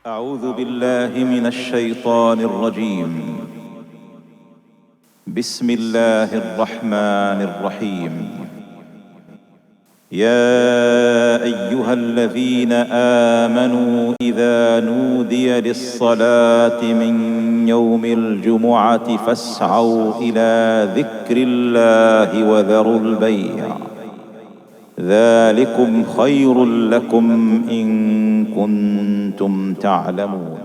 أعوذ بالله من الشيطان الرجيم. بسم الله الرحمن الرحيم. يا أيها الذين آمنوا إذا نودي للصلاة من يوم الجمعة فاسعوا إلى ذكر الله وذروا البيع ذلكم خير لكم إن كنتم تعلمون.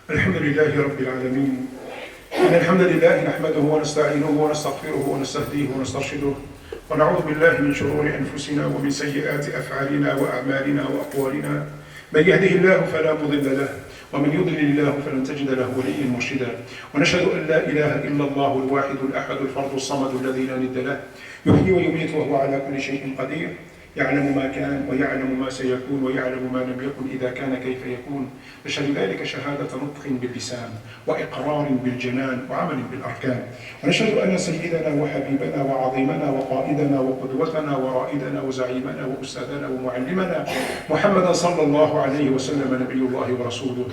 الحمد لله رب العالمين. إن الحمد لله نحمده ونستعينه ونستغفره ونستهديه ونسترشده ونعوذ بالله من شرور أنفسنا ومن سيئات أفعالنا وأعمالنا وأقوالنا. من يهده الله فلا مضل له ومن يضلل الله فلن تجد له وليا مرشدا. ونشهد أن لا إله إلا الله الواحد الأحد الفرد الصمد الذي لا ند له يحيي ويميت وهو على كل شيء قدير. يعلم ما كان ويعلم ما سيكون ويعلم ما لم يكن إذا كان كيف يكون. نشهد ذلك شهادة نطق باللسان وإقرار بالجنان وعمل بالأركان. ونشهد أن سيدنا وحبيبنا وعظيمنا وقائدنا وقدوتنا ورائدنا وزعيمنا وأستاذنا ومعلمنا محمدا صلى الله عليه وسلم نبي الله ورسوله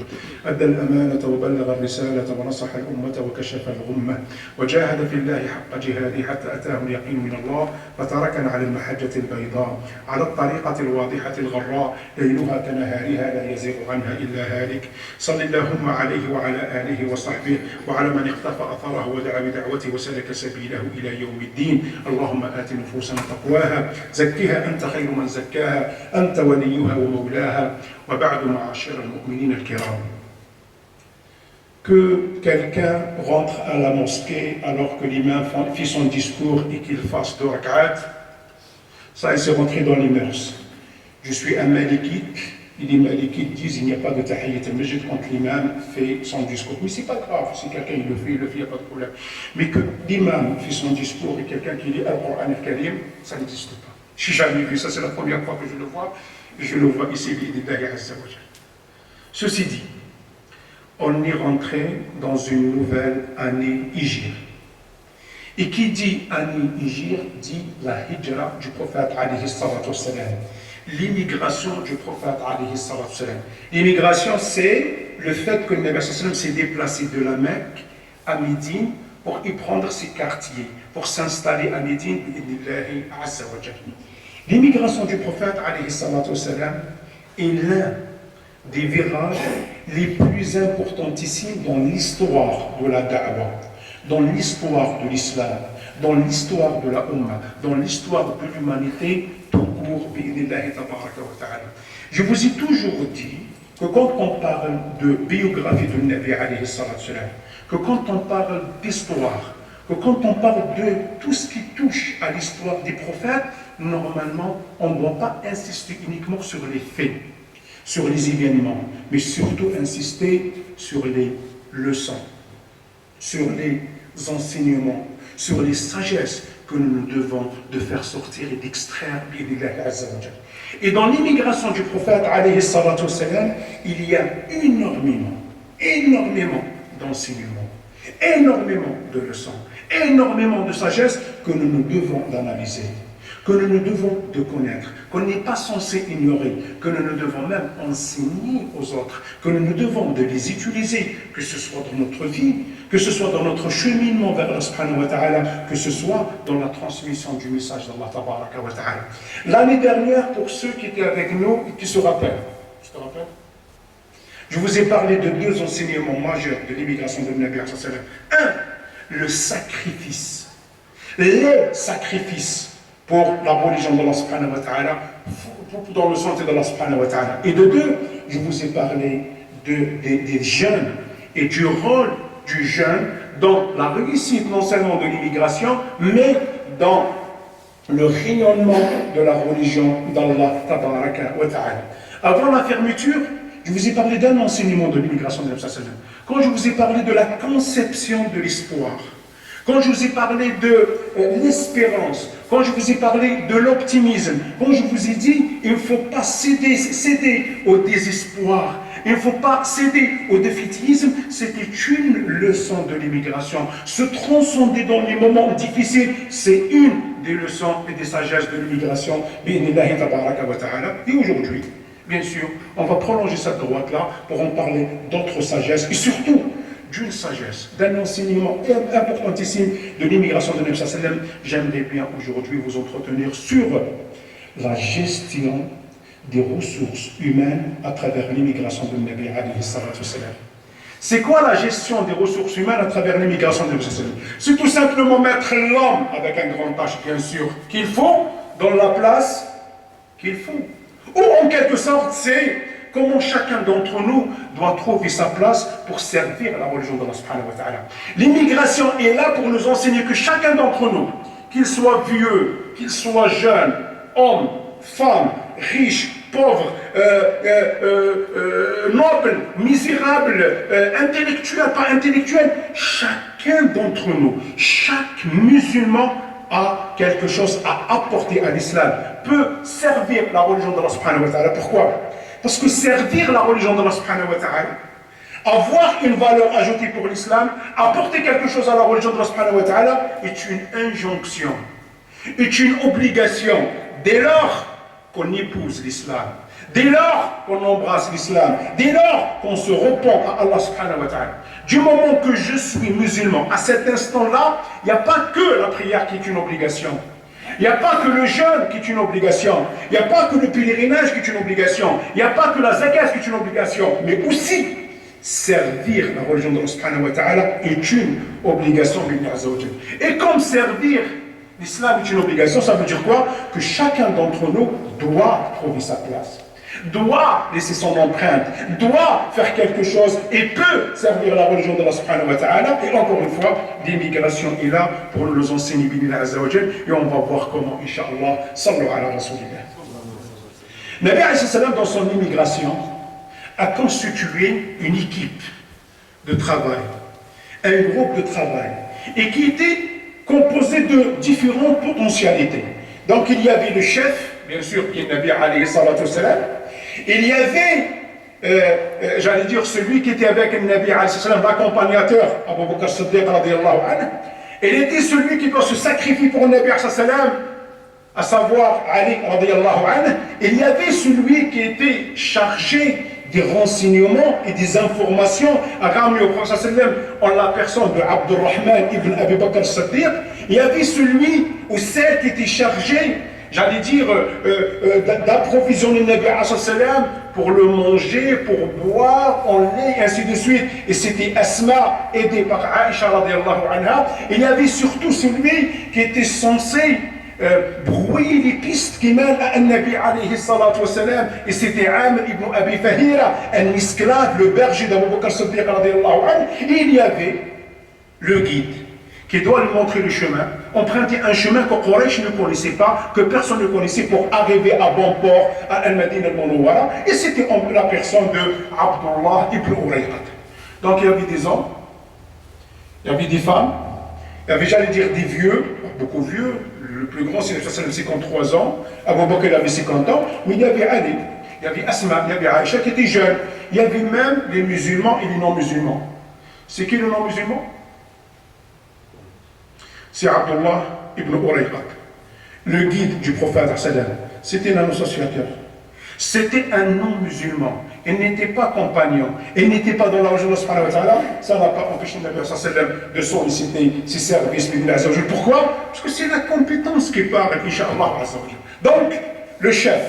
أدى الأمانة وبلغ الرسالة ونصح الأمة وكشف الغمة وجاهد في الله حق جهاده حتى أتاه اليقين من الله فتركنا على المحجة البيضاء على الطريقة الواضحة الغراء ليلها كنهارها لا يزيغ عنها إلا هالك. صل اللهم عليه وعلى آله وصحبه وعلى من اقتفى أثره ودعا بدعوته وسلك سبيله إلى يوم الدين. اللهم آت نفوسنا تقواها زكها أنت خير من زكاها أنت وليها ومولاها. وبعد معاشر المؤمنين الكرام. Que quelqu'un rentre à la mosquée alors que l'imam fait son discours et qu'il fasse 2 rak'at, ça c'est rentré dans les mœurs. Je suis un malikite, et les malikites disent il n'y a pas de tahiyyat al-masjid quand l'imam fait son discours. Mais c'est pas grave, si quelqu'un il le fait, il n'y a pas de problème. Mais que l'imam fait son discours et quelqu'un qui lit Al-Qur'an al-Karim, ça n'existe pas. Je n'ai jamais vu ça, c'est la première fois que je le vois, et je le vois ici, bi'idhnillahi azza wa jalla. Ceci dit, on est rentré dans une nouvelle année hijr. Et qui dit année hijr dit la hijra du prophète alayhi salatu wassalam. L'immigration du prophète alayhi salatu wassalam. L'immigration, c'est le fait que le Nabi sallallahu alayhi wa sallam s'est déplacé de la Mecque à Médine pour y prendre ses quartiers, pour s'installer à Médine, bi'idhnillahi azza wa jalla. L'immigration du prophète alayhi salatu wassalam est l'un des virages les plus importantissimes dans l'histoire de la da'wah, dans l'histoire de l'islam, dans l'histoire de la Ummah, dans l'histoire de l'humanité tout court, bi'idhnillahi tabaraka wa ta'ala. Je vous ai toujours dit que quand on parle de biographie de Nabi alayhi salatu salam, que quand on parle d'histoire, que quand on parle de tout ce qui touche à l'histoire des prophètes, normalement, on ne doit pas insister uniquement sur les faits, sur les événements, mais surtout insister sur les leçons, sur les enseignements, sur les sagesses que nous devons de faire sortir et d'extraire. Et dans l'immigration du prophète, alayhi salatu wassalam, il y a énormément d'enseignements, énormément de leçons, énormément de sagesse que nous devons d'analyser, que nous devons de connaître, qu'on n'est pas censé ignorer, que nous devons même enseigner aux autres, que nous devons de les utiliser, que ce soit dans notre vie, que ce soit dans notre cheminement vers Allah subhanahu wa ta'ala, que ce soit dans la transmission du message d'Allah tabaraka wa ta'ala. L'année dernière, pour ceux qui étaient avec nous et qui se rappellent, je vous ai parlé de 2 enseignements majeurs de l'immigration de Nabi sallallahu alayhi wa sallam. 1, le sacrifice, les sacrifices pour la religion d'Allah subhanahu wa ta'ala, dans le sens d'Allah subhanahu wa ta'ala. Et de 2, je vous ai parlé des jeunes et du rôle du jeune dans la réussite non seulement de l'immigration, mais dans le rayonnement de la religion d'Allah tabaraka wa ta'ala. Avant la fermeture, je vous ai parlé d'un enseignement de l'immigration de l'Islam. Quand je vous ai parlé de la conception de l'espoir, quand je vous ai parlé de l'espérance, quand je vous ai parlé de l'optimisme, quand je vous ai dit il ne faut pas céder au désespoir, il ne faut pas céder au défaitisme, c'était une leçon de l'immigration. Se transcender dans les moments difficiles, c'est une des leçons et des sagesses de l'immigration. Et aujourd'hui, bien sûr, on va prolonger cette droite-là pour en parler d'autres sagesses et surtout d'une sagesse, d'un enseignement importantissime de l'immigration de Nabi sallallahu alayhi wa sallam. J'aimerais bien aujourd'hui vous entretenir sur la gestion des ressources humaines à travers l'immigration de Nabi alayhi salatu wa sallam. C'est quoi la gestion des ressources humaines à travers l'immigration de Nabi sallallahu alayhi wa sallam? C'est tout simplement mettre l'homme, avec un grand H bien sûr, qu'il faut, dans la place qu'il faut. Ou en quelque sorte, c'est comment chacun d'entre nous doit trouver sa place pour servir la religion d'Allah subhanahu wa ta'ala. L'immigration est là pour nous enseigner que chacun d'entre nous, qu'il soit vieux, qu'il soit jeune, homme, femme, riche, pauvre, noble, misérable, intellectuel, pas intellectuel, chacun d'entre nous, chaque musulman a quelque chose à apporter à l'islam, peut servir la religion d'Allah subhanahu wa ta'ala. Pourquoi? Parce que servir la religion d'Allah subhanahu wa ta'ala, avoir une valeur ajoutée pour l'islam, apporter quelque chose à la religion d'Allah subhanahu wa ta'ala est une injonction, est une obligation dès lors qu'on épouse l'islam, dès lors qu'on embrasse l'islam, dès lors qu'on se repent à Allah subhanahu wa ta'ala. Du moment que je suis musulman, à cet instant-là, il n'y a pas que la prière qui est une obligation. Il n'y a pas que le jeûne qui est une obligation. Il n'y a pas que le pèlerinage qui est une obligation. Il n'y a pas que la zakat qui est une obligation. Mais aussi, servir la religion de Allah subhanahu wa ta'ala est une obligation. Et comme servir l'islam est une obligation, ça veut dire quoi? Que chacun d'entre nous doit trouver sa place, doit laisser son empreinte, doit faire quelque chose et peut servir la religion d'Allah subhanahu wa ta'ala. Et encore une fois, l'immigration est là pour nous enseigner Bidillah Azza wa Jal, et on va voir comment, Inch'Allah, sallu ala rasulillah. Nabi alayhi salam, dans son immigration, a constitué une équipe de travail, un groupe de travail, et qui était composé de différentes potentialités. Donc il y avait le chef, bien sûr, qui est Nabi alayhi salatu wa salam. Il y avait, j'allais dire, celui qui était avec le Nabi alayhi salam, l'accompagnateur, Abu Bakr Siddiq radiyallahu anhu. Il était celui qui doit se sacrifier pour le Nabi alayhi salam, à savoir Ali radiyallahu anhu. Il y avait celui qui était chargé des renseignements et des informations à ramener au Prophète sallam en la personne de Abdurrahman ibn Abi Bakr Siddiq. Il y avait celui ou celle qui était chargée, j'allais dire, d'approvisionner le Nabi sallam pour le manger, pour boire, en lait, ainsi de suite. Et c'était Asma, aidée par Aïcha radiyallahu anha. Il y avait surtout celui qui était censé brouiller les pistes qui mènent à Nabi alayhi salatu wa salam, et c'était Amr ibn Abi Fahira, un esclave, le berger d'Abu Bakr Siddiq radiyallahu anhu. Et il y avait le guide qui doit lui montrer le chemin, emprunter un chemin que Quraysh ne connaissait pas, que personne ne connaissait, pour arriver à bon port, à Al-Madinah al-Munawwara. Et c'était la personne de Abdullah ibn Urayqat. Donc il y avait des hommes, il y avait des femmes, il y avait, j'allais dire, des vieux, beaucoup vieux. Le plus grand, c'est 53 ans. Abu Bakr avait 50 ans. Mais il y avait Ali, il y avait Asma, il y avait Aïcha qui étaient jeunes. Il y avait même les musulmans et les non-musulmans. C'est qui le non-musulman? C'est Abdullah ibn Urayqat, le guide du prophète. C'était un associateur. C'était un non-musulman. Il n'était pas compagnon. Il n'était pas dans la religion de Allah. Ça n'a pas empêché le Nabi de solliciter ses services. Pourquoi? Parce que c'est la compétence qui parle, Inch'Allah. Donc, le chef,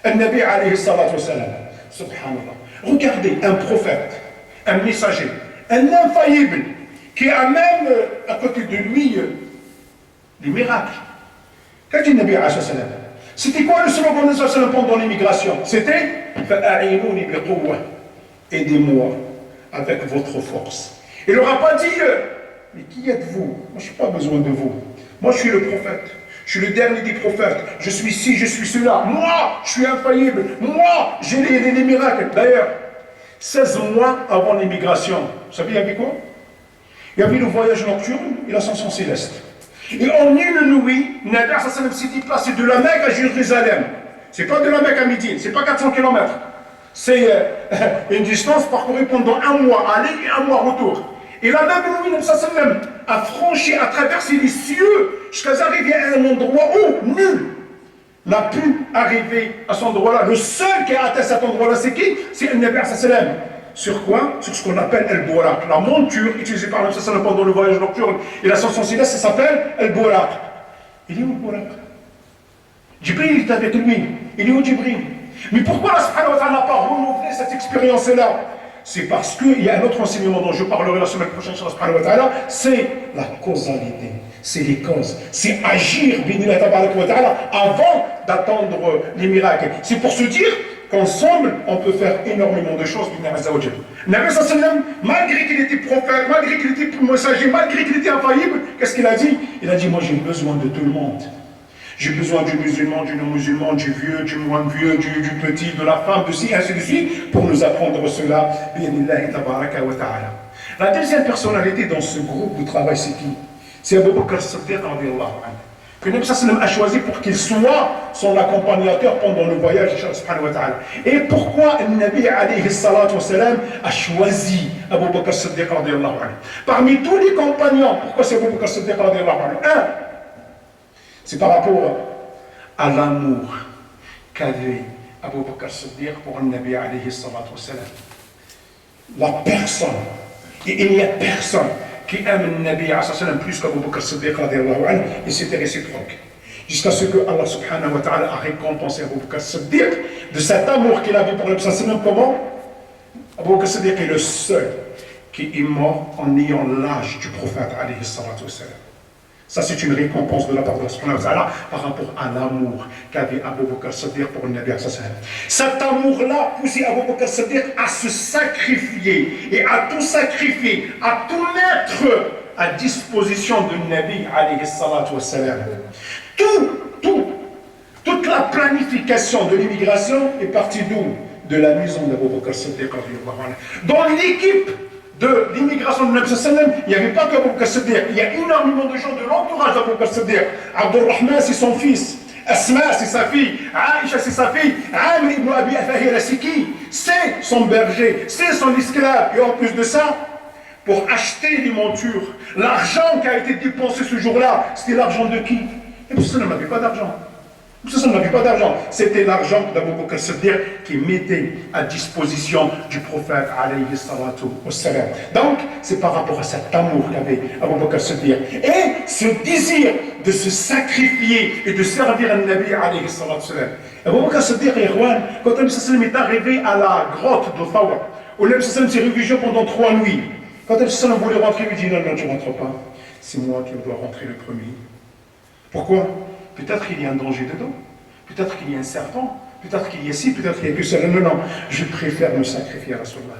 le Nabi alayhi salatu wa salam, subhanallah. Regardez, un prophète, un messager, un infaillible, qui a même à côté de lui des miracles. Qu'a dit le Nabi alayhi salam? C'était quoi le slogan de Nabi pendant l'immigration? C'était aidez-moi avec votre force. Il leur a pas dit mais qui êtes-vous? Moi je n'ai pas besoin de vous. Moi je suis le prophète. Je suis le dernier des prophètes. Je suis ci, je suis cela. Moi je suis infaillible. Moi j'ai les miracles. D'ailleurs, 16 mois avant l'immigration, vous savez il y avait quoi? Il y avait le voyage nocturne et l'ascension céleste. Et en une nuit, Nabi sallam s'est déplacé de la Mecque à Jérusalem. C'est pas de la Mecque à Médine, c'est pas 400 km. C'est une distance parcourue pendant un mois aller et un mois retour. Et la même nuit, Nabi sallam a franchi, a traversé les cieux jusqu'à arriver à un endroit où nul n'a pu arriver à cet endroit-là. Le seul qui a atteint cet endroit-là, c'est qui? C'est le Nabi sallam. Sur quoi? Sur ce qu'on appelle el-Buraq. La monture utilisée par le Nabi sallam pendant le voyage nocturne et l'ascension céleste, ça s'appelle el-Buraq. Il est où le Buraq? Jibril est avec lui. Il est où Jibril? Mais pourquoi Allah subhanahu wa ta'ala n'a pas renouvelé cette expérience-là? C'est parce qu'il y a un autre enseignement dont je parlerai la semaine prochaine sur Allah subhanahu wa ta'ala, c'est la causalité, c'est les causes, c'est agir avant d'attendre les miracles. C'est pour se dire qu'ensemble, on peut faire énormément de choses. Nabi sallam, malgré qu'il était prophète, malgré qu'il était messager, malgré qu'il était infaillible, qu'est-ce qu'il a dit? Il a dit, moi j'ai besoin de tout le monde. J'ai besoin du musulman, du non-musulman, du vieux, du moins vieux, du petit, de la femme, de ci, ainsi de suite, pour nous apprendre cela. La deuxième personnalité dans ce groupe de travail, c'est qui? C'est Abu Bakr as-Siddiq, que Nabi sallam a choisi pour qu'il soit son accompagnateur pendant le voyage de subhanahu wa ta'ala. Et pourquoi Nabi alayhi salatu wa salam a choisi Abu Bakr as-Siddiq? Parmi tous les compagnons, pourquoi c'est Abu Bakr as-Siddiq? Un, c'est par rapport à l'amour qu'avait Abu Bakr as-Siddiq pour le Nabi alayhi salatu wa salam. La personne, et il n'y a personne qui aime le Nabi alayhi salatu wa salam plus qu'Abu Bakr as-Siddiq, et c'était réciproque. Jusqu'à ce que Allah subhanahu wa ta'ala a récompensé Abu Bakr as-Siddiq de cet amour qu'il avait pour le Nabi sallallahu alayhi wa sallam. Comment? Abu Bakr as-Siddiq est le seul qui est mort en ayant l'âge du prophète alayhi salatu wa salam. Ça, c'est une récompense de la part de Allah subhanahu wa ta'ala par rapport à l'amour qu'avait Abu Bakr as-Siddiq pour le Nabi sallallahu alayhi wa sallam. Cet amour-là poussait Abu Bakr as-Siddiq à se sacrifier et à tout sacrifier, à tout mettre à disposition du Nabi alayhi salatu wa salam. Toute la planification de l'immigration est partie d'où? De la maison d'Abu Bakr as-Siddiq. Dans l'équipe de l'immigration de Nabi sallallahu alayhi wa sallam, il n'y avait pas qu'Abu Bakr as-Siddiq, il y a énormément de gens de l'entourage d'Abu Bakr as-Siddiq. Abdurrahman, c'est son fils. Asma, c'est sa fille. Aïcha, c'est sa fille. Amr ibn Abi Afahira, c'est qui? C'est son berger, c'est son esclave. Et en plus de ça, pour acheter les montures, l'argent qui a été dépensé ce jour-là, c'était l'argent de qui? Et Nabi sallallahu alayhi wa sallam n'avait pas d'argent. N'avait pas d'argent. C'était l'argent d'Abu Bakr as-Siddiq qui mettait à disposition du prophète alayhi salatu wassalam. Donc, c'est par rapport à cet amour qu'avait Abu Bakr as-Siddiq et ce désir de se sacrifier et de servir un Nabi alayhi salatu wassalam. Abu Bakr as-Siddiq, quand Nabi sallam est arrivé à la grotte de Thawa, où Nabi sallam s'est réfugié pendant 3 nuits, quand Nabi sallam voulait rentrer, il lui dit non, tu ne rentres pas, c'est moi qui dois rentrer le premier. Pourquoi? Peut-être qu'il y a un danger dedans, peut-être qu'il y a un serpent, peut-être qu'il y a ci, peut-être qu'il y a que ça. Non, je préfère me sacrifier à Rasulullah.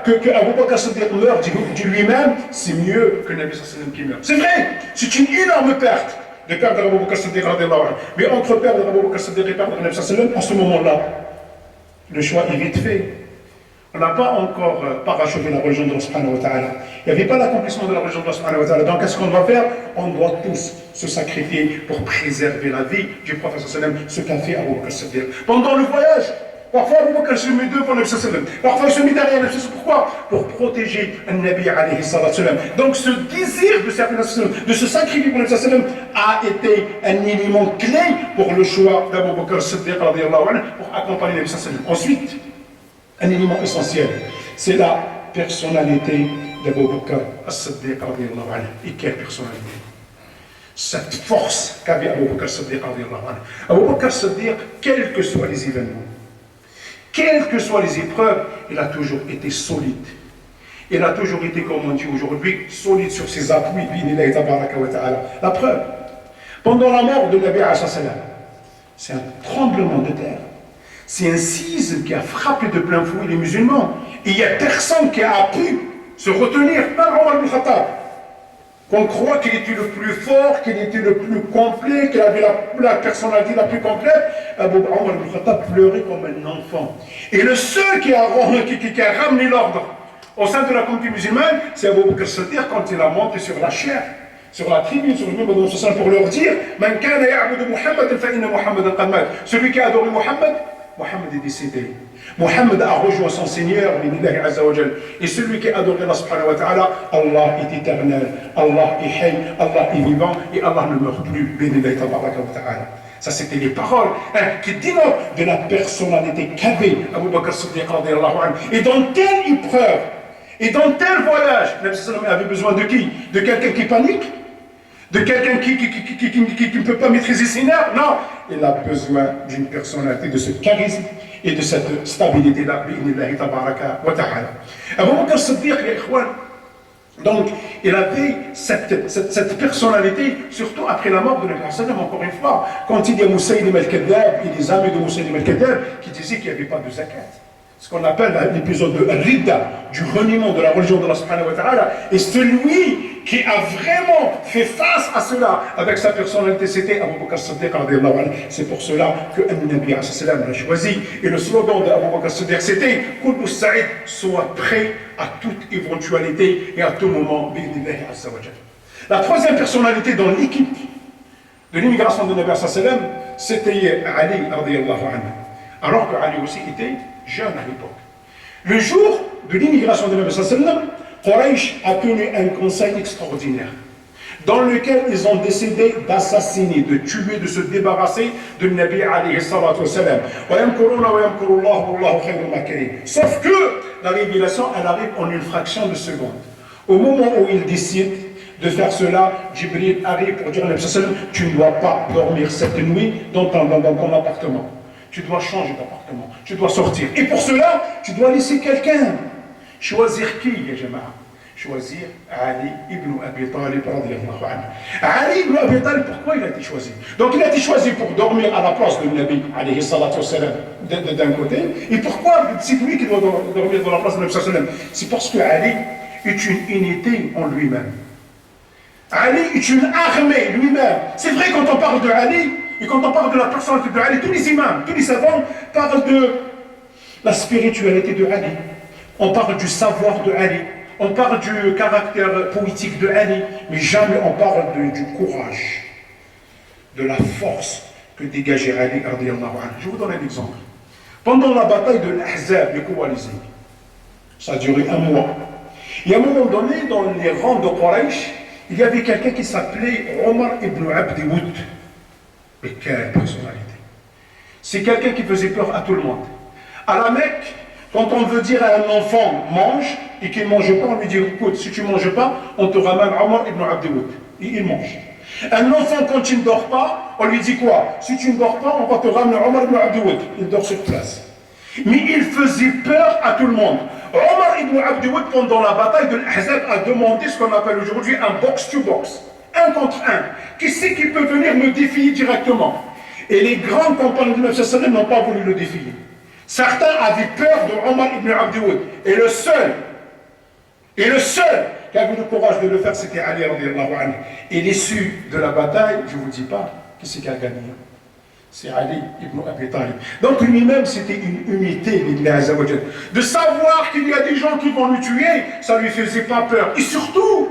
Que Abu Bakr as-Siddiq meurt de lui-même, c'est mieux que Nabi sallallahu alayhi wa sallam qui meurt. C'est vrai, c'est une énorme perte de perdre Abu Bakr as-Siddiq. Mais entre perdre Abu Bakr as-Siddiq et perdre Nabi sallallahu alayhi wa sallam, en ce moment-là, le choix est vite fait. On n'a pas encore parachevé la religion de Allah subhanahu wa ta'ala. Il n'y avait pas l'accomplissement de la religion de Allah subhanahu wa ta'ala. Donc, qu'est-ce qu'on doit faire? On doit tous se sacrifier pour préserver la vie du prophète sallallahu alayhi wa sallam, ce qu'a fait Abu Bakr as-Siddiq. Pendant le voyage, parfois Abu Bakr se met devant le Nabi sallallahu alayhi wa sallam. Parfois il se met derrière le Nabi. Pourquoi? Pour protéger un Nabi alayhi sallam. Donc, ce désir de servir le Nabi sallallahu alayhi wa sallam, de se sacrifier pour le Nabi sallallahu alayhi wa sallam, a été un élément clé pour le choix d'Abu Bakr as-Siddiq pour accompagner le Nabi sallallahu alayhi wa sallam. Ensuite, un élément essentiel, c'est la personnalité d'Abu Bakr as-Siddiq. Et quelle personnalité? Cette force qu'avait Abu Bakr as-Siddiq. Abu Bakr as-Siddiq, quels que soient les événements, quelles que soient les épreuves, il a toujours été solide. Il a toujours été, comme on dit aujourd'hui, solide sur ses appuis. La preuve, pendant la mort de Nabi alayhi salam, c'est un tremblement de terre. C'est un séisme qui a frappé de plein fouet les musulmans. Et il n'y a personne qui a pu se retenir, pas Omar ibn Khattab. Qu'on croit qu'il était le plus fort, qu'il était le plus complet, qu'il avait la personnalité la plus complète. Omar ibn Khattab pleurait comme un enfant. Et le seul qui a ramené l'ordre au sein de la communauté musulmane, c'est Abu Bakr as-Siddiq quand il a monté sur la chair, sur la tribune, sur le même pour leur dire Man kana ya'budu Muhammadan fa inna Muhammadan qad mat. Celui qui a adoré Muhammad est décédé. Muhammad a rejoint son Seigneur, et celui qui a adoré Allah subhanahu wa ta'ala, Allah est éternel, Allah est hay, Allah est vivant, et Allah ne meurt plus. Ça, c'était les paroles qui dénotent de la personnalité qu'avait Abu Bakr Siddiq et dans telle épreuve et dans tel voyage, Nabi sallallahu alayhi wa sallam avait besoin de qui? De quelqu'un qui panique? De quelqu'un qui ne peut pas maîtriser ses nerfs? Non, il a besoin d'une personnalité, de ce charisme et de cette stabilité-là. Abu Bakr Siddiq, donc, il avait cette personnalité, surtout après la mort de Nabi sallallahu alayhi wa sallam, encore une fois, quand il y a Moussaïlim al-Kadhab et les amis de Moussaïlim al-Kadhab qui disaient qu'il n'y avait pas de zakat. Ce qu'on appelle l'épisode de Ridda, du reniement de la religion de Allah subhanahu wa ta'ala. Et celui qui a vraiment fait face à cela avec sa personnalité, c'était Abu Bakr Siddiq. C'est pour cela que Nabi l'a choisi. Et le slogan d'Abu Bakr Siddiq, c'était « Kullu Sa'id, soit prêt à toute éventualité et à tout moment. » La troisième personnalité dans l'équipe de l'immigration de Nabi c'était Ali radiallahu anhu. Alors que Ali aussi était jeune à l'époque. Le jour de l'immigration de Nabi sallallahu alayhi wa sallam, Quraysh a tenu un conseil extraordinaire dans lequel ils ont décidé d'assassiner, de tuer, de se débarrasser de Nabi alayhi salatu wa sallam. Sauf que la révélation, elle arrive en une fraction de seconde. Au moment où ils décident de faire cela, Jibril arrive pour dire à Nabi sallallahu alayhi wa sallam, tu ne dois pas dormir cette nuit dans ton appartement. Tu dois changer d'appartement, tu dois sortir. Et pour cela, tu dois laisser quelqu'un. Choisir qui, ya Jama'a? Choisir Ali ibn Abi Talib radiyallahu anhu. Ali ibn Abi Talib, pourquoi il a été choisi? Donc il a été choisi pour dormir à la place de Nabi alayhi salatu wa salam d'un côté. Et pourquoi c'est lui qui doit dormir dans la place de Nabi sallallahu alayhi wa sallam? C'est parce que Ali est une unité en lui-même. Ali est une armée lui-même. C'est vrai quand on parle de Ali, et quand on parle de la personnalité de Ali, tous les imams, tous les savants parlent de la spiritualité de Ali. On parle du savoir de Ali. On parle du caractère poétique de Ali. Mais jamais on parle du courage, de la force que dégageait Ali. Je vous donne un exemple. Pendant la bataille de l'Ahzab, les coalisés, ça a duré un mois. Et à un moment donné, dans les rangs de Quraysh, il y avait quelqu'un qui s'appelait Omar ibn Abdi Woud. Mais quelle personnalité! C'est quelqu'un qui faisait peur à tout le monde. À la Mecque, quand on veut dire à un enfant mange et qu'il ne mange pas, on lui dit écoute, si tu ne manges pas, on te ramène Omar ibn Abdi Woud. Et il mange. Un enfant, quand il ne dort pas, on lui dit quoi? Si tu ne dors pas, on va te ramener Omar ibn Abdi Woud. Il dort sur place. Mais il faisait peur à tout le monde. Omar ibn Abdi Woud, pendant la bataille de l'Ahzab, a demandé ce qu'on appelle aujourd'hui un box-to-box. Un contre un. Qui c'est qui peut venir me défier directement? Et les grands compagnons de Nabi sallallahu alayhi wa sallam n'ont pas voulu le défier. Certains avaient peur de Omar ibn Abdi Woud. Et le seul qui avait le courage de le faire, c'était Ali radiallahu anhu. Et l'issue de la bataille, je ne vous dis pas, qui c'est qui a gagné? C'est Ali ibn Abi Talib. Donc lui-même, c'était une unité, de savoir qu'il y a des gens qui vont le tuer, ça ne lui faisait pas peur. Et surtout,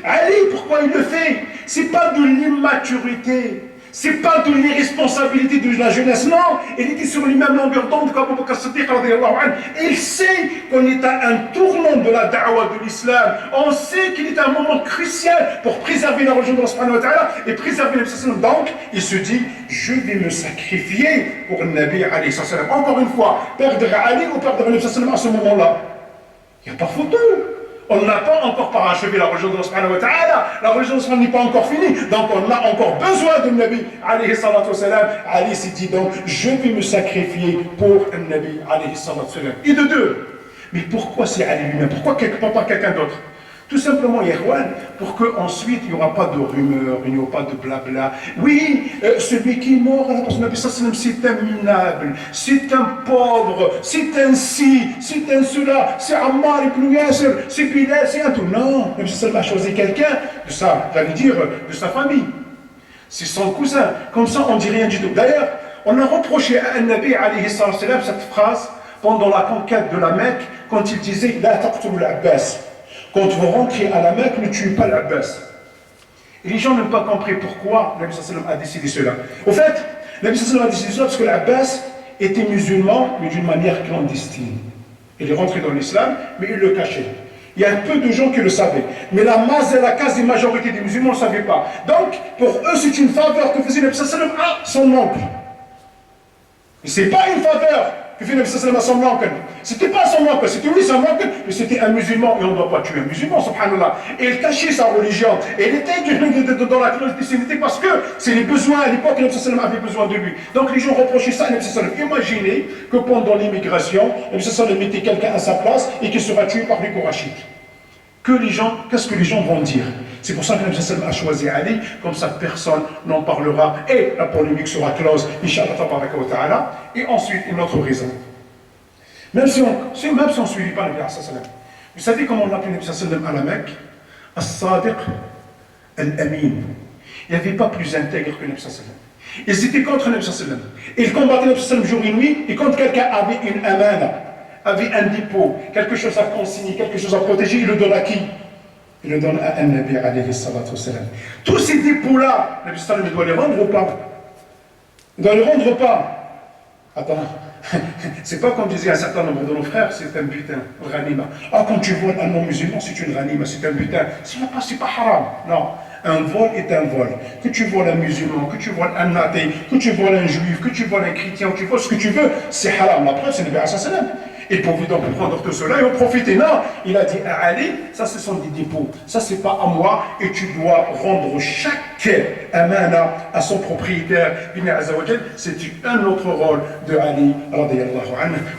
Ali, pourquoi il le fait? C'est pas de l'immaturité, c'est pas de l'irresponsabilité de la jeunesse, non. Il était sur lui même longueur d'onde qu'Abu Bakr Siddiq radiyallahu anhu. Il sait qu'on est à un tournant de la da'wa de l'islam. On sait qu'il est un moment crucial pour préserver la religion de Allah subhanahu wa ta'ala et préserver les sallam. Donc, il se dit, je vais me sacrifier pour le Nabi alayhi sallam. Encore une fois, perdre Ali ou perdre le sallam à ce moment-là, il n'y a pas photo. On n'a pas encore parachevé la religion de Allah subhanahu wa ta'ala. La religion de Allah n'est pas encore finie. Donc on a encore besoin de Nabi alayhi salatu wa salam. Ali s'est dit donc, je vais me sacrifier pour le Nabi alayhi salatu wa salam. Et de deux. Mais pourquoi c'est Ali lui-même? Pourquoi pas quelqu'un d'autre? Tout simplement, Yahwan, pour qu'ensuite il n'y aura pas de rumeurs, il n'y aura pas de blabla. Oui, celui qui est mort à la personne de Nabi sallallahu alayhi wa sallam, c'est un minable, c'est un pauvre, c'est un ci, c'est un cela, c'est Ammar ibn Yasir, c'est Bilal, c'est un tout. Non, Nabi sallallahu alayhi wa sallam a choisi quelqu'un de sa, j'allais dire, de sa famille. C'est son cousin. Comme ça, on ne dit rien du tout. D'ailleurs, on a reproché à Nabi alayhi sallam cette phrase pendant la conquête de la Mecque, quand il disait La taqtulu al-Abbas. Quand vous rentrez à la Mecque, ne tuez pas l'Abbas. Les gens n'ont pas compris pourquoi Nabi sallallahu a décidé cela. Au fait, Nabi sallallahu a décidé cela parce que l'Abbas était musulman, mais d'une manière clandestine. Il est rentré dans l'islam, mais il le cachait. Il y a peu de gens qui le savaient. Mais la masse et la quasi-majorité des musulmans ne le savaient pas. Donc, pour eux, c'est une faveur que faisait le Nabi sallallahu alayhi wa sallam à son oncle. Et ce n'est pas une faveur que fait le Nabi sallallahu alayhi wa sallam à son oncle. C'était pas son oncle, c'était oui son oncle, mais c'était un musulman. Et on ne doit pas tuer un musulman, subhanallah. Et il cachait sa religion. Et il était dans la clandestinité parce que c'est les besoins à l'époque, le Nabi sallallahu alayhi wa sallam avait besoin de lui. Donc les gens reprochaient ça à Nabi sallallahu alayhi wa sallam. Imaginez que pendant l'immigration, le Nabi sallallahu alayhi wa sallam mettait quelqu'un à sa place et qu'il sera tué par les Kourachites. Qu'est-ce que les gens vont dire? C'est pour ça que le Nabi sallallahu alayhi wa sallam a choisi Ali, comme ça personne n'en parlera et la polémique sera close, Inch'Allah tabaraka wa ta'ala. Et ensuite, une autre raison. Même si on ne suivit pas le Nabi sallallahu alayhi wa sallam. Vous savez comment on appelait le Nabi sallallahu alayhi wa sallam à la Mecque? As-Sadiq al-Amin. Il n'y avait pas plus intègre que le Nabi sallallahu alayhi wa sallam. Ils étaient contre le Nabi sallallahu alayhi wa sallam. Ils combattaient le Nabi sallallahu alayhi wa sallam jour et nuit, et quand quelqu'un avait une amana, avait un dépôt, quelque chose à consigner, quelque chose à protéger, il le donne à qui? Il le donne à un Nabi alayhi salatu wa salam. Tous ces dépôts-là, le Nabi sallallahu alayhi wa sallam, il doit les rendre ou pas? Il doit les rendre ou pas? Attends, c'est pas comme disait un certain nombre de nos frères, c'est un butin, ghanima. Ah, quand tu voles un non-musulman, c'est une ghanima, c'est un butin. C'est pas haram. Non, un vol est un vol. Que tu voles un musulman, que tu voles un athée, que tu voles un juif, que tu voles un chrétien, que tu voles ce que tu veux, c'est haram. La preuve, c'est le Nabi sallallahu alayhi wa sallam. Et pour donc prendre tout cela et en profiter. Non, il a dit à Ali, ça ce sont des dépôts, ça c'est pas à moi, et tu dois rendre chaque amana à son propriétaire. C'est un autre rôle de Ali,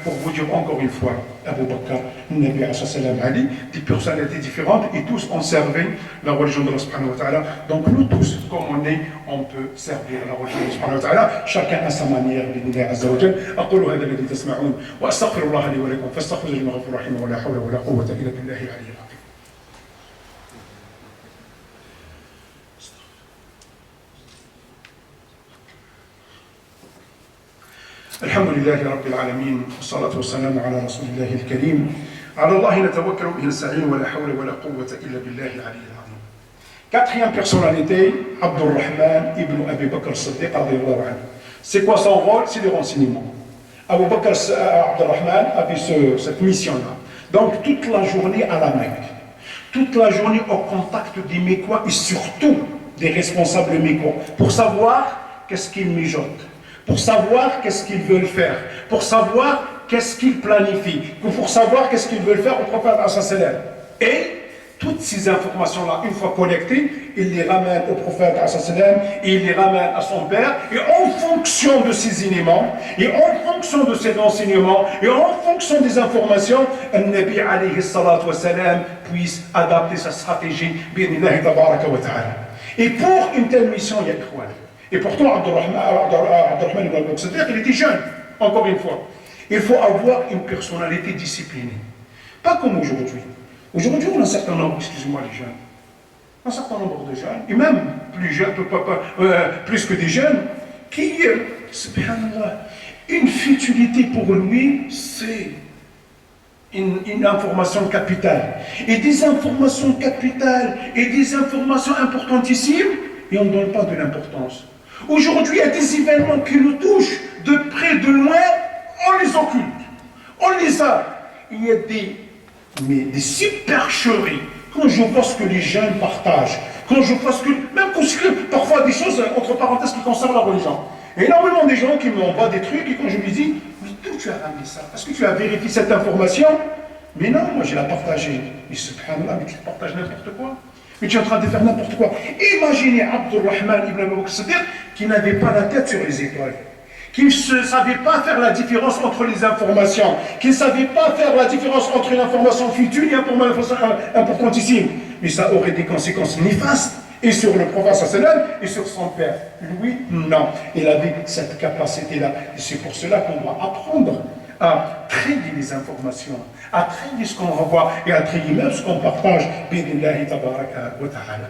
pour vous dire encore une fois, Abu Bakr, Nabi sallam, Ali, des personnalités différentes, et tous ont servi la religion de Allah subhanahu wa ta'ala. Donc nous tous, comme on est, on peut servir la religion de Allah subhanahu wa ta'ala, chacun à sa manière, بإذن عز وجل. أقول هذا الذي تسمعون وأستغفر الله لي ولكم فاستغفروا إنه غفور رحيم ولا حول ولا قوة إلا بالله العلي العظيم. الحمد لله رب العالمين والصلاة والسلام على رسول الله الكريم. على الله نتوكل به نستعين ولا حول ولا قوة إلا بالله العلي العظيم. Quatrième personnalité, Abdurrahman ibn Abi Bakr as-Siddiq radiyallahu anhu. C'est quoi son rôle? C'est le renseignement. Abu Bakr Abdurrahman avait cette mission-là. Donc toute la journée à la Mecque, toute la journée au contact des Mécois et surtout des responsables Mécois, pour savoir qu'est-ce qu'ils mijotent, pour savoir qu'est-ce qu'ils veulent faire, pour savoir qu'est-ce qu'ils planifient, pour savoir qu'est-ce qu'ils veulent faire au prophète sallallahu. Et toutes ces informations-là, une fois collectées, il les ramène au prophète sallallahu et il les ramène à son père, et en fonction de ces éléments, et en fonction de ces enseignements, et en fonction des informations, le Nabi alayhi salatu wa salam puisse adapter sa stratégie, bi'idhnillahi tabaraka wa ta'ala. Et pour une telle mission, il y a quoi? Et pourtant, Abdurrahman ibn Abi Siddiq, il était jeune, encore une fois. Il faut avoir une personnalité disciplinée. Pas comme aujourd'hui. Aujourd'hui, on a un certain nombre, excusez-moi les jeunes, un certain nombre de jeunes, et même plus jeunes, plus que des jeunes, qui, subhanallah, une futilité pour lui, c'est une information capitale. Et des informations capitales et des informations importantissimes, et on ne donne pas de l'importance. Aujourd'hui, il y a des événements qui nous touchent, de près, de loin, on les occulte, on les a. Il y a des supercheries. Quand je vois ce que les jeunes partagent, quand je vois ce que, même parfois des choses, entre parenthèses, qui concernent la religion. Il y a énormément de gens qui m'envoient des trucs, et quand je lui dis, mais d'où tu as ramené ça? Est-ce que tu as vérifié cette information? Mais non, moi je l'ai partagée. Mais subhanallah, mais tu partages n'importe quoi. Mais tu es en train de faire n'importe quoi. Imaginez Abdurrahman ibn Abi Bakr Siddiq qui n'avait pas la tête sur les épaules, qui ne savait pas faire la différence entre les informations, qui ne savait pas faire la différence entre une information futile et une information importantissime. Mais ça aurait des conséquences néfastes, et sur le prophète sallallahu et sur son père. Lui, non. Il avait cette capacité-là. Et c'est pour cela qu'on doit apprendre à trier les informations, à trier ce qu'on revoit et à trier même ce qu'on partage. Bi'idhnillahi tabaraka wa ta'ala.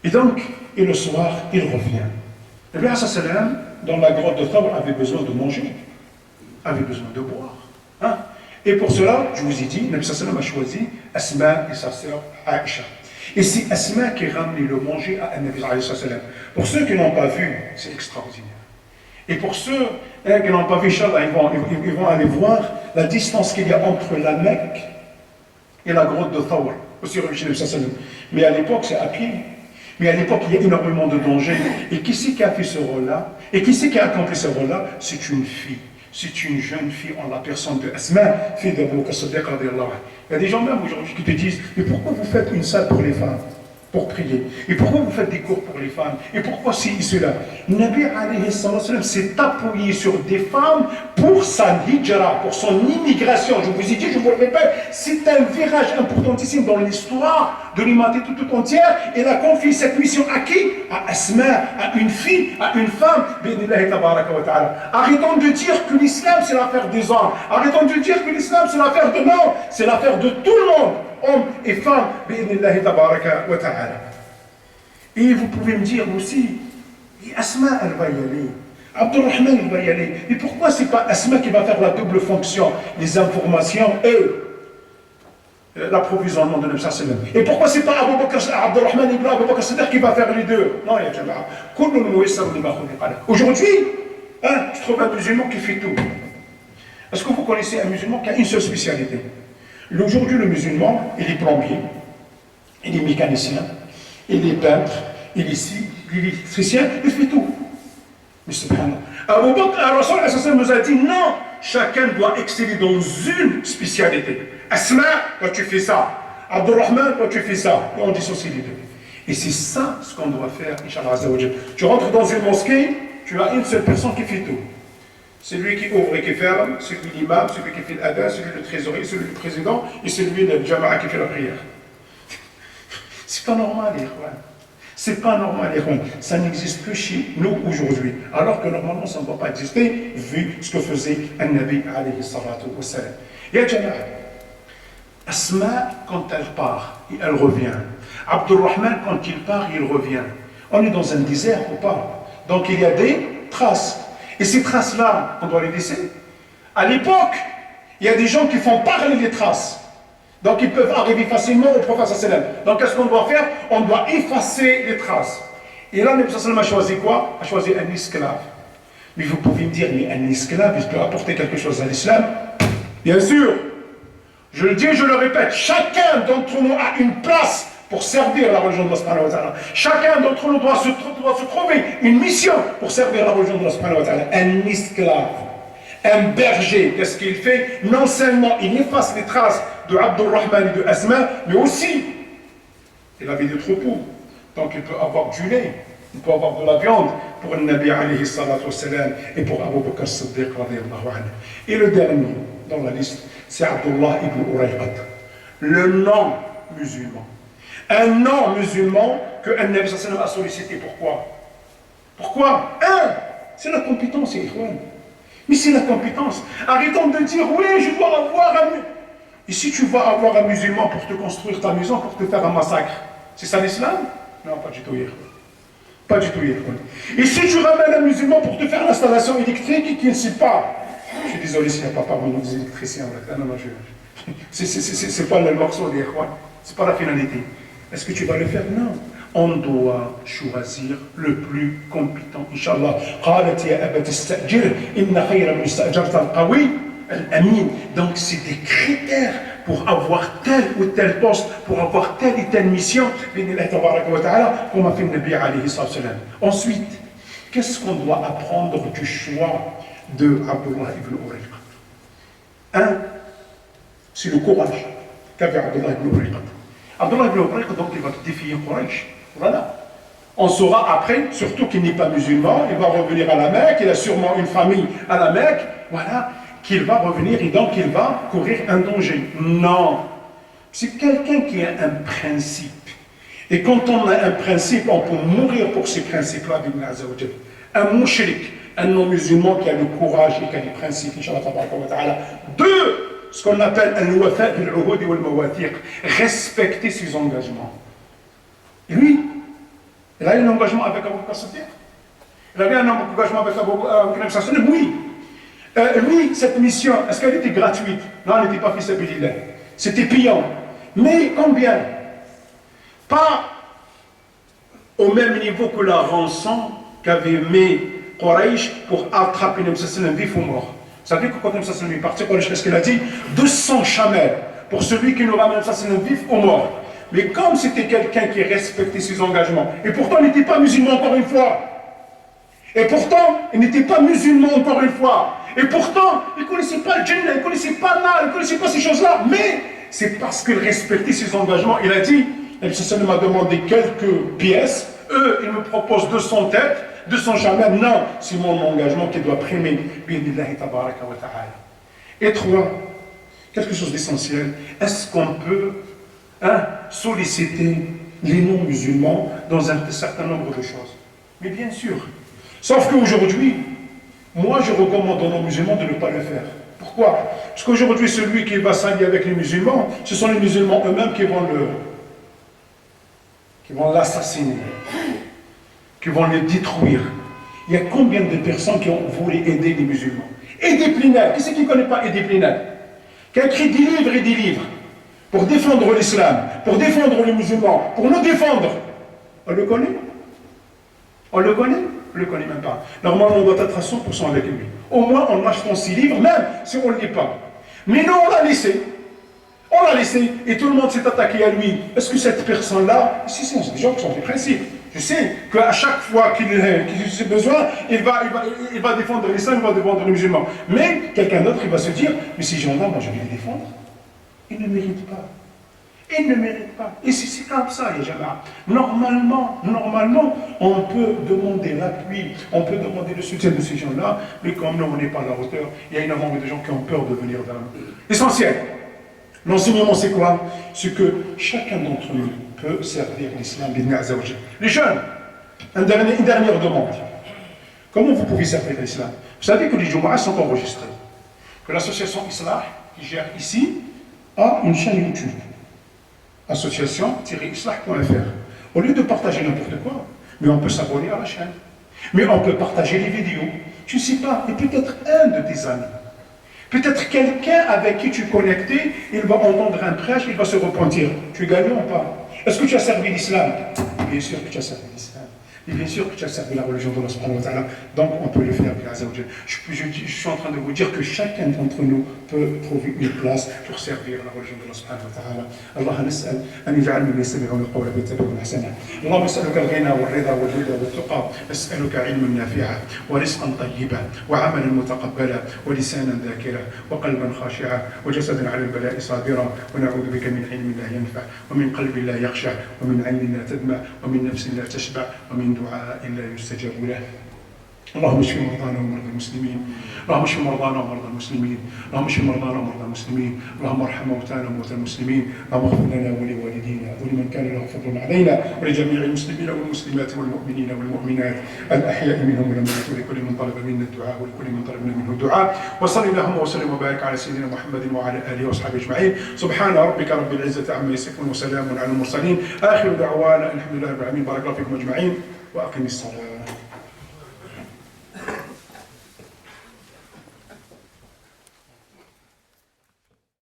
Et donc, et le soir, il revient. Le Nabi sallam, dans la grotte de Thawr, avait besoin de manger, avait besoin de boire. Hein? Et pour cela, je vous ai dit, le Nabi sallam a choisi Asma et sa sœur Aïcha. Et c'est Asma qui ramenait le manger à Nabi sallam. Pour ceux qui n'ont pas vu, c'est extraordinaire. Et pour ceux qui n'ont pas vu, Inch'Allah, ils vont aller voir la distance qu'il y a entre la Mecque et la grotte de Thawr, aussi originaire de Sassalim. Mais à l'époque, c'est à pied. Mais à l'époque, il y a énormément de dangers. Et qui c'est qui a fait ce rôle-là? Et qui c'est qui a accompli ce rôle-là? C'est une fille. C'est une jeune fille en la personne de Asma, fille d'Abu Bakr Siddiq. Il y a des gens même aujourd'hui qui te disent, mais pourquoi vous faites une salle pour les femmes? Pour prier. Et pourquoi vous faites des cours pour les femmes? Et pourquoi ci et cela? Nabi alayhi sallam s'est appuyé sur des femmes pour sa hijra, pour son immigration. Je vous ai dit, je vous le répète, c'est un virage importantissime dans l'histoire de l'humanité tout entière. Il a confié cette mission à qui? À Asma, à une fille, à une femme. Arrêtons de dire que l'islam c'est l'affaire des hommes. Arrêtons de dire que l'islam c'est l'affaire de l'homme. C'est l'affaire de tout le monde. Hommes et femmes, et vous pouvez me dire aussi, Asma elle va y aller, Abdurrahman il va y aller, et pourquoi c'est pas Asma qui va faire la double fonction, les informations et l'approvisionnement de Nabi sallallahu alayhi wa sallam? Et pourquoi c'est pas Abdurrahman ibn Abu Bakr Siddiq qui va faire les deux? Non, il y a aujourd'hui, tu trouves un musulman qui fait tout. Est-ce que vous connaissez un musulman qui a une seule spécialité? Aujourd'hui, le musulman, il est plombier, il est mécanicien, il est peintre, il est ici, il est électricien, il fait tout. Mais subhanallah. Abu Bakr al-Rasul nous a dit non, chacun doit exceller dans une spécialité. Asma, toi tu fais ça. Abdurrahman, toi tu fais ça. Et on dissocie les deux. Et c'est ça ce qu'on doit faire, Inch'Allah Azza wa Jal. Tu rentres dans une mosquée, tu as une seule personne qui fait tout. Celui qui ouvre et qui ferme, celui l'imam, celui qui fait l'adhan, celui le trésorier, celui le président et celui le jama'a qui fait la prière. C'est pas normal, Ikhwan. C'est pas normal, Ikhwan. Ça n'existe que chez nous aujourd'hui. Alors que normalement, ça ne doit pas exister, vu ce que faisait un Nabi alayhi salatu wa salam. Ya jama'a, Asma, quand elle part, elle revient. Abdurrahman, quand il part, il revient. On est dans un désert ou pas? Donc il y a des traces. Et ces traces-là, on doit les laisser. À l'époque, il y a des gens qui font parler les traces. Donc ils peuvent arriver facilement au prophète sallam. Donc qu'est-ce qu'on doit faire? On doit effacer les traces. Et là, le prophète sallam a choisi quoi? A choisi un esclave. Mais vous pouvez me dire, mais un esclave, il peut apporter quelque chose à l'islam? Bien sûr. Je le dis et je le répète, chacun d'entre nous a une place pour servir la religion de Allah. Chacun d'entre nous doit se trouver une mission pour servir la religion de Allah. Un esclave, un berger, qu'est-ce qu'il fait? Non seulement il efface les traces de Abdurrahman et de Asma, mais aussi il avait des troupeaux, donc il peut avoir du lait, il peut avoir de la viande pour le Nabi alayhi salatu wassalam et pour Abu Bakr Siddiq radiyallahu anhu. Et le dernier dans la liste, c'est Abdullah ibn Urayqat, le non musulman. Un non musulman que un Nabi sallallahu a sollicité. Pourquoi? Pourquoi? C'est la compétence, Ikhwan. Mais c'est la compétence. Arrêtons de dire, oui, je dois avoir un... Et si tu vas avoir un musulman pour te construire ta maison, pour te faire un massacre, c'est ça l'islam? Non, pas du tout, Ikhwan. Pas du tout, Ikhwan. Et si tu ramènes un musulman pour te faire l'installation électrique qui ne sait pas, je suis désolé s'il n'y a pas parmi des électriciens. Non, non, c'est pas le morceau d'Ikhwan. C'est pas la finalité. Est-ce que tu vas le faire? Non. On doit choisir le plus compétent, Inch'Allah. Donc c'est des critères pour avoir tel ou tel poste, pour avoir telle et telle mission, comme a fait le Nabi alayhi salam. Ensuite, qu'est-ce qu'on doit apprendre du choix de Abdullah ibn Urayqat? C'est le courage qu'avait Abdullah ibn Urayqat. Abdullah ibn Urayqat, donc il va défier Quraysh. Voilà. On saura après, surtout qu'il n'est pas musulman, il va revenir à la Mecque, il a sûrement une famille à la Mecque, voilà, qu'il va revenir et donc il va courir un danger. Non. C'est quelqu'un qui a un principe. Et quand on a un principe, on peut mourir pour ces principes-là, un mouchrik, un non-musulman qui a le courage et qui a les principes, Inch'Allah. Deux, ce qu'on appelle al-wafa bil-uhud wal-mawathiq, respecter ses engagements. Et lui, il a eu un engagement avec Abu Bakr Siddiq. Il avait un engagement avec Abu Bakr Siddiq. Oui. Lui, cette mission, est-ce qu'elle était gratuite? Non, elle n'était pas fisabilillah. C'était payant. Mais combien? Pas au même niveau que la rançon qu'avait mis Quraysh pour attraper Nabi sallallahu vif ou mort. Vous savez que quand Nabi sallallahu est parti, Quraysh, qu'est-ce qu'il a dit? 200 chamelles pour celui qui nous ramène ça, c'est le vif ou mort. Mais comme c'était quelqu'un qui respectait ses engagements, et pourtant il n'était pas musulman encore une fois, et pourtant il n'était pas musulman encore une fois, et pourtant il ne connaissait pas le Jannah, il ne connaissait pas Allah, il ne connaissait pas ces choses-là, mais c'est parce qu'il respectait ses engagements. Il a dit, il m'a demandé quelques pièces, eux ils me proposent 200 têtes, 200 jamais, non, c'est mon engagement qui doit primer. Et trois, quelque chose d'essentiel, est-ce qu'on peut solliciter les non-musulmans dans un certain nombre de choses? Mais bien sûr. Sauf qu'aujourd'hui, moi je recommande aux non-musulmans de ne pas le faire. Pourquoi? Parce qu'aujourd'hui, celui qui va s'allier avec les musulmans, ce sont les musulmans eux-mêmes qui vont l'assassiner, qui vont le détruire. Il y a combien de personnes qui ont voulu aider les musulmans? Eddie Plenel, qui c'est qui ne connaît pas Eddie Plenel? Qui a écrit des livres et des livres pour défendre l'islam, pour défendre les musulmans, pour nous défendre. On le connaît? On le connaît? On ne le connaît même pas. Normalement, on doit être à 100% avec lui. Au moins, on achète ses livres, même si on ne le lit pas. Mais nous, on l'a laissé. On l'a laissé et tout le monde s'est attaqué à lui. Est-ce que cette personne-là, si, c'est des gens qui sont des principes. Je sais qu'à chaque fois qu'il a besoin, il va défendre l'islam, il va défendre les musulmans. Mais quelqu'un d'autre, il va se dire, mais ces gens-là, moi je vais les défendre. Ils ne méritent pas. Ils ne méritent pas. Et c'est comme ça, les gens-là. Normalement, on peut demander l'appui, on peut demander le soutien de ces gens-là, mais comme nous, on n'est pas à la hauteur, il y a énormément de gens qui ont peur de venir vers nous. L'essentiel. L'enseignement, c'est quoi? C'est que chacun d'entre nous peut servir l'islam. Les jeunes, une dernière demande. Comment vous pouvez servir l'islam? Vous savez que les Jumu'ahs sont enregistrés. Que l'association Islah, qui gère ici, a une chaîne YouTube. Association-islah.fr. Au lieu de partager n'importe quoi, mais on peut s'abonner à la chaîne. Mais on peut partager les vidéos. Tu ne sais pas, et peut-être un de tes amis. Peut-être quelqu'un avec qui tu es connecté, il va entendre un prêche, il va se repentir. Tu es gagnant ou pas? Est-ce que tu as servi l'islam? Bien sûr que tu as servi l'islam. Et bien sûr que tu as servi la religion de Allah. Donc on peut le faire. Je suis en train de vous dire que chacun d'entre nous peut trouver une place pour servir la religion de Allah. Allah نسأل أن يجعلنا من يستمعون القول فيتبعون أحسنه. اللهم نسألك الغنى والرضا والهدى والتقى، نسألك علما نافعا ورزقا طيبا وعملا متقبلا ولسانا ذاكرا وقلبا خاشعا وجسدا على البلاء صابرا، ونعوذ بك من علم لا ينفع ومن قلب لا يخشع ومن عين لا تدمع ومن نفس لا تشبع ومن دعاء لا يستجاب له. اللهم اشف مرضانا ومرضى المسلمين، اللهم اشف مرضانا ومرضى المسلمين، اللهم اشف مرضانا ومرضى المسلمين، اللهم ارحم موتانا وموتى المسلمين، اللهم اغفر لنا ولوالدينا ولمن كان له فضل علينا ولجميع المسلمين والمسلمات والمؤمنين والمؤمنات الاحياء منهم والاموات، ولكل من طلب منا الدعاء ولكل من طلبنا منه الدعاء، وصل اللهم وسلم وبارك على سيدنا محمد وعلى اله واصحابه اجمعين، سبحان ربك رب العزه عما يصفون وسلام على المرسلين، اخر دعوانا الحمد لله رب العالمين، بارك الله فيكم اجمعين واقم الصلاه.